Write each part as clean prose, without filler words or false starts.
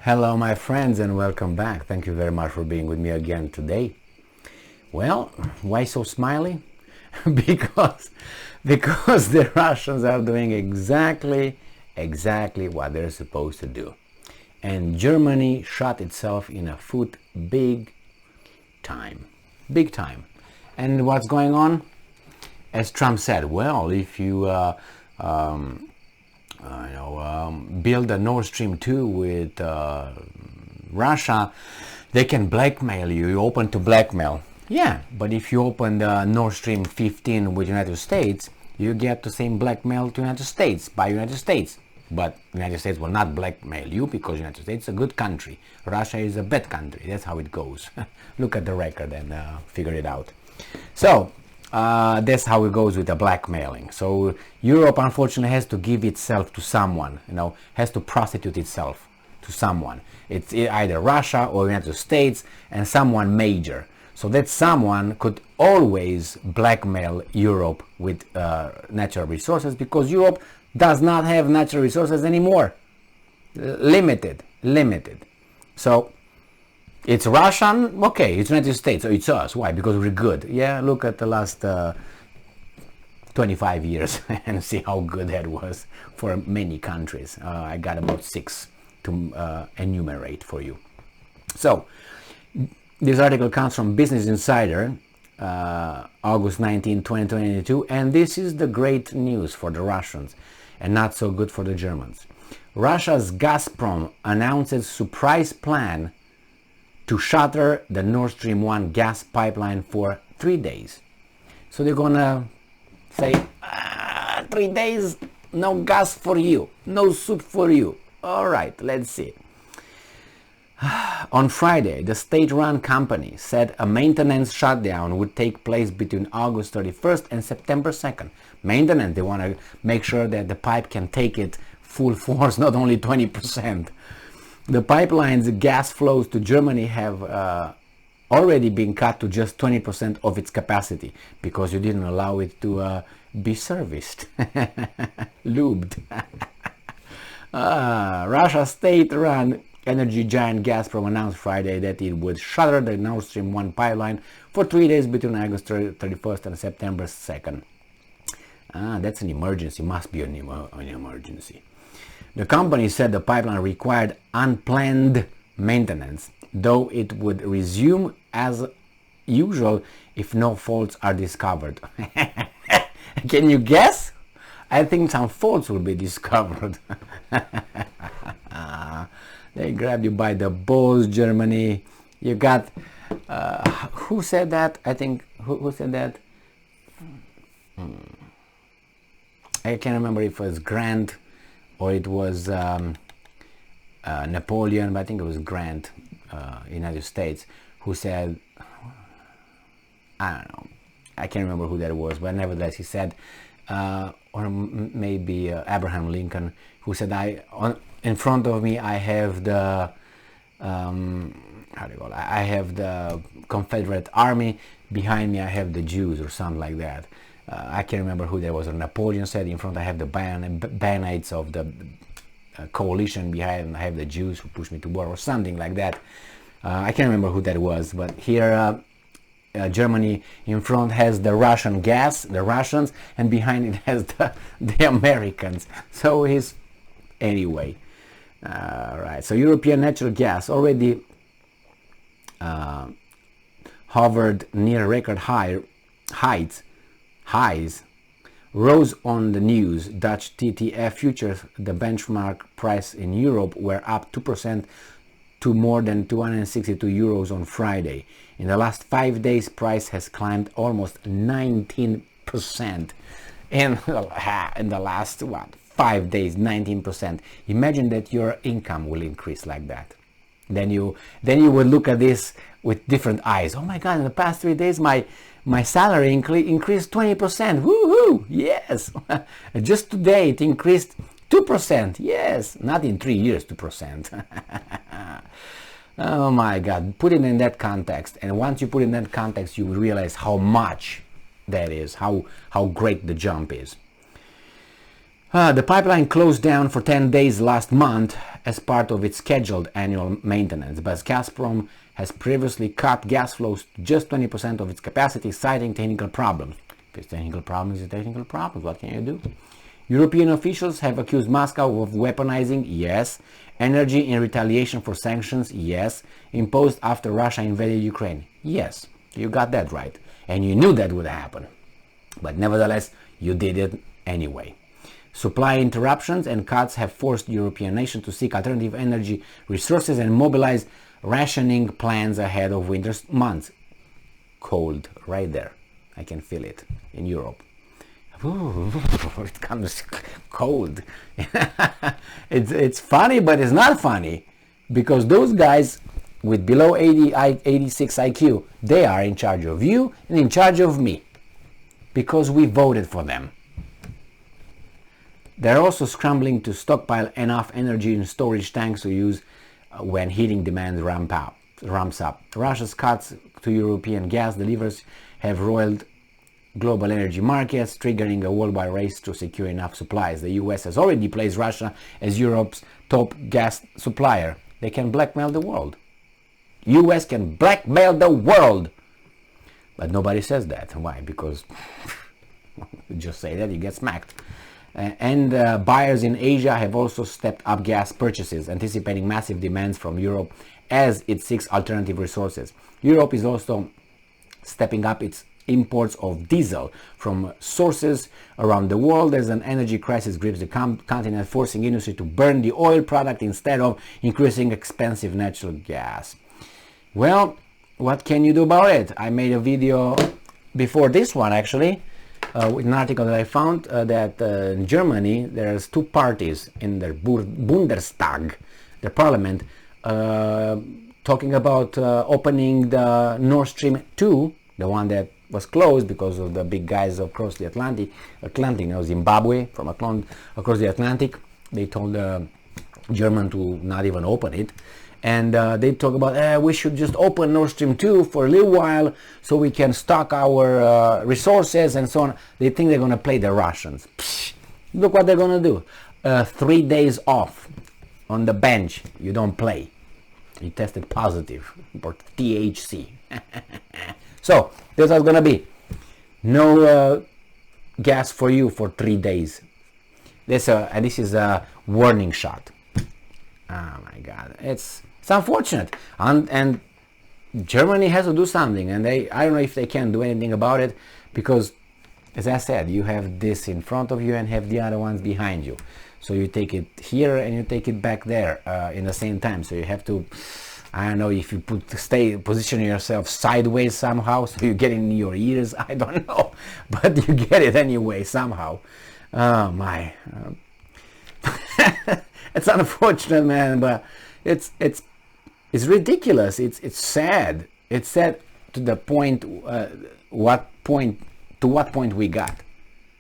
Hello my friends and welcome back. Thank you very much for being with me again today. Well, why so smiley? because the Russians are doing exactly what they're supposed to do. And Germany shot itself in a foot big time. Big time. And what's going on? As Trump said, well, if you build a Nord Stream 2 with Russia, they can blackmail you. You're open to blackmail. Yeah, but if you open the Nord Stream 15 with United States, you get the same blackmail to United States by United States. But United States will not blackmail you because United States is a good country. Russia is a bad country. That's how it goes. Look at the record and figure it out. So that's how it goes with the blackmailing. So Europe unfortunately has to give itself to someone, has to prostitute itself to someone. It's either Russia or United States and someone major. So that someone could always blackmail Europe with natural resources because Europe does not have natural resources anymore. Limited. So it's Russian, okay, it's United States, so it's us. Why? Because we're good. Yeah, look at the last 25 years and see how good that was for many countries. I got about 6 to enumerate for you. So, this article comes from Business Insider, August 19, 2022, and this is the great news for the Russians and not so good for the Germans. Russia's Gazprom announced its surprise plan to shutter the Nord Stream 1 gas pipeline for 3 days. So they're gonna say, 3 days, no gas for you, no soup for you. All right, let's see. On Friday, the state-run company said a maintenance shutdown would take place between August 31st and September 2nd. Maintenance, they want to make sure that the pipe can take it full force, not only 20%. The pipeline's gas flows to Germany have already been cut to just 20% of its capacity because you didn't allow it to be serviced, lubed. Russia's state-run energy giant Gazprom announced Friday that it would shutter the Nord Stream 1 pipeline for 3 days between August 31st and September 2nd. That's an emergency, must be an emergency. The company said the pipeline required unplanned maintenance, though it would resume as usual if no faults are discovered. Can you guess? I think some faults will be discovered. They grabbed you by the balls, Germany. You got, who said that? I think, who said that? I can't remember if it was Grant or it was Napoleon, but I think it was Grant, United States, who said, I don't know, I can't remember who that was, but nevertheless he said, or maybe Abraham Lincoln, who said, in front of me I have the, I have the Confederate Army, behind me I have the Jews, or something like that. I can't remember who that was. Or Napoleon said, in front I have the bayonets of the coalition, behind I have the Jews who push me to war, or something like that. I can't remember who that was, but here Germany in front has the Russian gas, the Russians, and behind it has the Americans. So he's, anyway. Right, so European natural gas already hovered near record highs, rose on the news. Dutch TTF futures, the benchmark price in Europe, were up 2% to more than 262 euros on Friday. In the last 5 days, price has climbed almost 19%. In the last, 5 days, 19%. Imagine that your income will increase like that. Then you would look at this with different eyes. Oh my God, in the past 3 days, my salary increased 20%. Woohoo! Yes. Just today it increased 2%. Yes. Not in 3 years, 2%. Oh my God. Put it in that context. And once you put it in that context, you will realize how much that is, how great the jump is. The pipeline closed down for 10 days last month as part of its scheduled annual maintenance, but Gazprom has previously cut gas flows to just 20% of its capacity, citing technical problems. If it's technical problems, it's technical problems. What can you do? European officials have accused Moscow of weaponizing, yes, energy in retaliation for sanctions, yes, imposed after Russia invaded Ukraine. Yes, you got that right. And you knew that would happen. But nevertheless, you did it anyway. Supply interruptions and cuts have forced European nations to seek alternative energy resources and mobilize rationing plans ahead of winter months. Cold, right there. I can feel it in Europe. Ooh, it comes cold. It's funny, but it's not funny, because those guys with below 86 IQ, they are in charge of you and in charge of me, because we voted for them. They're also scrambling to stockpile enough energy in storage tanks to use when heating demand ramps up. Russia's cuts to European gas deliveries have roiled global energy markets, triggering a worldwide race to secure enough supplies. The US has already placed Russia as Europe's top gas supplier. They can blackmail the world. US can blackmail the world. But nobody says that. Why? Because you just say that, you get smacked. And buyers in Asia have also stepped up gas purchases, anticipating massive demands from Europe as it seeks alternative resources. Europe is also stepping up its imports of diesel from sources around the world as an energy crisis grips the continent, forcing industry to burn the oil product instead of increasing expensive natural gas. Well, what can you do about it? I made a video before this one, actually, with an article that I found that in Germany there's two parties in their Bundestag, the parliament, talking about opening the Nord Stream 2, the one that was closed because of the big guys across the Atlantic, Zimbabwe, from across the Atlantic. They told the German to not even open it. And they talk about, we should just open Nord Stream 2 for a little while so we can stock our resources and so on. They think they're going to play the Russians. Psh, look what they're going to do. 3 days off on the bench. You don't play. You tested positive for THC. So, this is going to be no gas for you for 3 days. This is a warning shot. Oh my God, it's unfortunate, and Germany has to do something, and I don't know if they can do anything about it, because, as I said, you have this in front of you and have the other ones behind you. So you take it here and you take it back there in the same time. So you have to, I don't know if you position yourself sideways somehow, so you get it in your ears. I don't know, but you get it anyway somehow. Oh my. It's unfortunate, man, but it's ridiculous. It's sad. It's sad to the point. What point we got?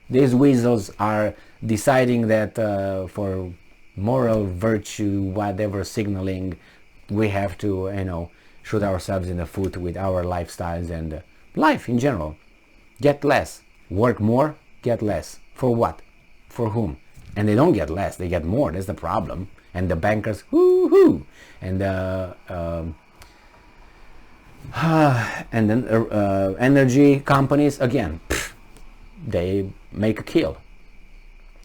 These weasels are deciding that for moral virtue, whatever signaling, we have to, shoot ourselves in the foot with our lifestyles and life in general. Get less, work more, get less. For what? For whom? And they don't get less, they get more. That's the problem. And the bankers, whoo-hoo. And then energy companies, again, they make a kill.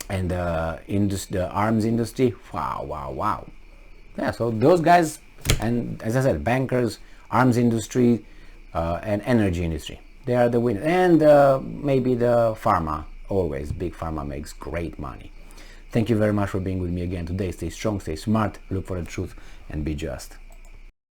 And the arms industry, wow. Yeah, so those guys, and as I said, bankers, arms industry, and energy industry, they are the winners. And maybe the pharma, always, big pharma makes great money. Thank you very much for being with me again today. Stay strong, stay smart, look for the truth, and be just.